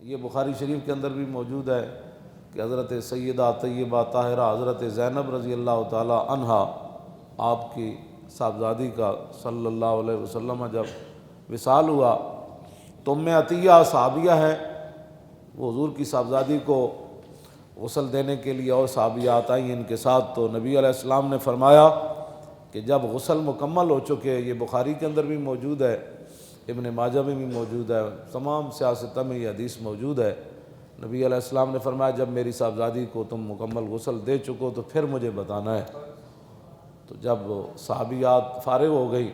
یہ بخاری شریف کے اندر بھی موجود ہے کہ حضرت سیدہ طیبہ طاہرہ حضرت زینب رضی اللہ تعالی عنہا آپ کی صاحبزادی کا صلی اللہ علیہ وسلم جب وصال ہوا تو ام عطیہ صحابیہ ہے، وہ حضور کی صاحبزادی کو غسل دینے کے لیے اور صحابیات آئیں ان کے ساتھ، تو نبی علیہ السلام نے فرمایا کہ جب غسل مکمل ہو چکے، یہ بخاری کے اندر بھی موجود ہے، ابن ماجہ میں بھی موجود ہے، تمام سیاستہ میں یہ حدیث موجود ہے، نبی علیہ السلام نے فرمایا جب میری صاحبزادی کو تم مکمل غسل دے چکو تو پھر مجھے بتانا ہے۔ تو جب صحابیات فارغ ہو گئی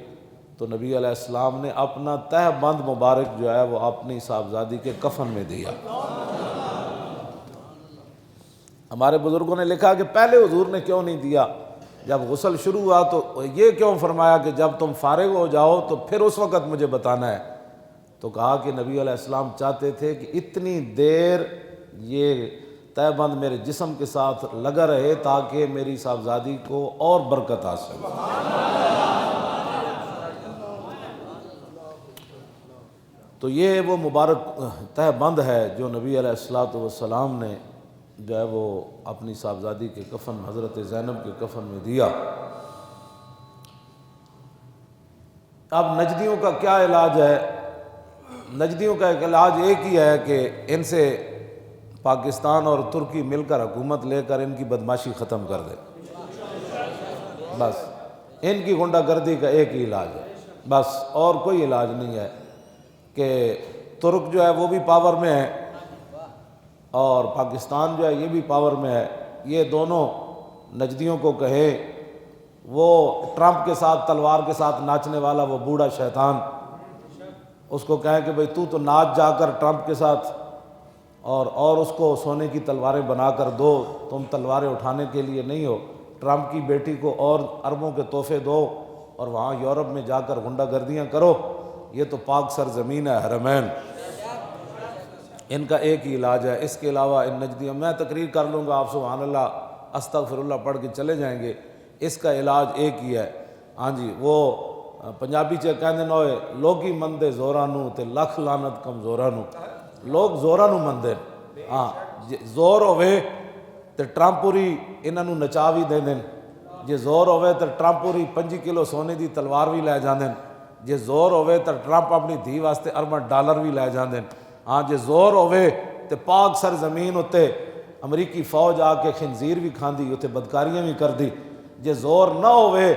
تو نبی علیہ السلام نے اپنا تہ بند مبارک جو ہے وہ اپنی صاحبزادی کے کفن میں دیا۔ ہمارے بزرگوں نے لکھا کہ پہلے حضور نے کیوں نہیں دیا، جب غسل شروع ہوا تو یہ کیوں فرمایا کہ جب تم فارغ ہو جاؤ تو پھر اس وقت مجھے بتانا ہے؟ تو کہا کہ نبی علیہ السلام چاہتے تھے کہ اتنی دیر یہ تہ بند میرے جسم کے ساتھ لگا رہے تاکہ میری صاحبزادی کو اور برکت حاصل ہو۔ تو یہ وہ مبارک تہ بند ہے جو نبی علیہ الصلوۃ والسلام نے جو ہے وہ اپنی صاحبزادی کے کفن حضرت زینب کے کفن میں دیا۔ اب نجدیوں کا کیا علاج ہے؟ نجدیوں کا ایک علاج ایک ہی ہے کہ ان سے پاکستان اور ترکی مل کر حکومت لے کر ان کی بدماشی ختم کر دے، بس ان کی غنڈہ گردی کا ایک ہی علاج ہے، بس اور کوئی علاج نہیں ہے۔ کہ ترک جو ہے وہ بھی پاور میں ہے اور پاکستان جو ہے یہ بھی پاور میں ہے، یہ دونوں نجدیوں کو کہیں، وہ ٹرمپ کے ساتھ تلوار کے ساتھ ناچنے والا وہ بوڑھا شیطان، اس کو کہیں کہ بھئی تو ناچ جا کر ٹرمپ کے ساتھ اور اس کو سونے کی تلواریں بنا کر دو، تم تلواریں اٹھانے کے لیے نہیں ہو، ٹرمپ کی بیٹی کو اور اربوں کے تحفے دو اور وہاں یورپ میں جا کر غنڈہ گردیاں کرو، یہ تو پاک سرزمین ہے حرمین۔ ان کا ایک ہی علاج ہے، اس کے علاوہ ان نجدیوں میں تقریر کر لوں گا، آپ سبحان اللہ استغفر اللہ پڑھ کے چلے جائیں گے، اس کا علاج ایک ہی ہے۔ ہاں جی، وہ پنجابی چ کہندے نوئے لوگی مندے زوراں نو تے لکھ لعنت کمزوراں نو، لوگ زوراں نو مندے، ہاں زور ہوئے تے ٹرمپ پوری انہاں نو نچا بھی دے دین، جے زور ہوئے تے ٹرمپ پوری 5 کلو سونے دی تلوار بھی لے جاندن، جے زور ہوئے تے ٹرمپ اپنی دھی واسطے ارباں ڈالر بھی لے جاندن، ہاں جے زور ہوئے تے پاک سرزمین اتے امریکی فوج آ کے خنزیر بھی کھاندی، اتے بدکاریاں بھی کر دی، جے زور نہ ہوئے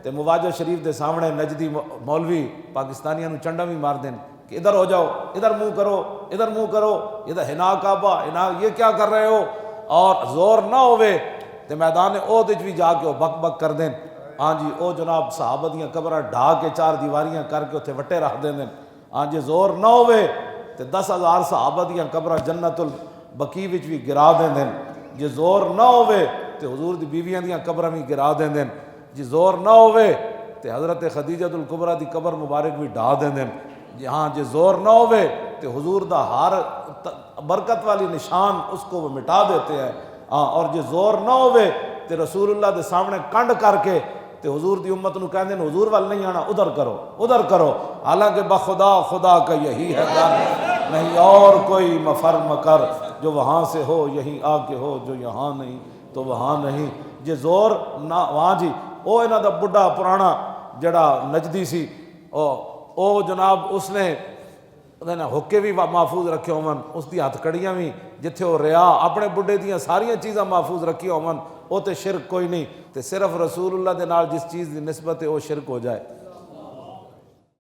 تے مواجہ شریف دے سامنے نجدی مولوی پاکستانیاں نو چنڈا بھی مار دین کہ ادھر ہو جاؤ، ادھر منہ کرو، ادھر منہ کرو، ادھر ہنا کعبہ ہنا، یہ کیا کر رہے ہو؟ اور زور نہ ہوئے تے میدان احد وچ بھی جا کے وہ بک بک کر دین، ہاں جی او جناب صحابہ دیاں قبراں ڈھا کے 4 دیواریاں کر کے اتنے وٹے رکھ دیں، ہاں جی زور نہ ہوئے تے 10,000 صحابہ دیاں قبراں جنت البقیع وچ بھی گرا دیں، جے زور نہ ہوئے تے حضور دی بیویاں دیاں قبراں بھی گرا دیں، جی زور نہ ہوئے تے حضرت خدیجہ الکبریٰ دی قبر مبارک بھی ڈھا دیں، جی ہاں جے زور نہ ہوئے تے حضور دا ہر برکت والی نشان اس کو وہ مٹا دیتے ہیں، ہاں اور جے زور نہ ہوئے تے رسول اللہ دے سامنے کنڈ کر کے تے حضور دی امت نو کہندے ہیں حضور وال نہیں آنا، ادھر کرو ادھر کرو، حالانکہ بخدا خدا کا یہی ہے در، نہیں اور کوئی مفر مکر، جو وہاں سے ہو یہیں آ کے ہو، جو یہاں نہیں تو وہاں نہیں، جے زور نہ وہاں جی او انہاں دا بڑھا پرانا جڑا نجدی سی او جناب اس نے حکے بھی محفوظ رکھے ہون، اس دی ہتھ کڑیاں بھی جتھے وہ ریا اپنے بڈھے دیاں ساریاں چیزاں محفوظ رکھی ہون، او تے شرک کوئی نہیں، تے صرف رسول اللہ دے نال جس چیز دی نسبت ہے وہ شرک ہو جائے۔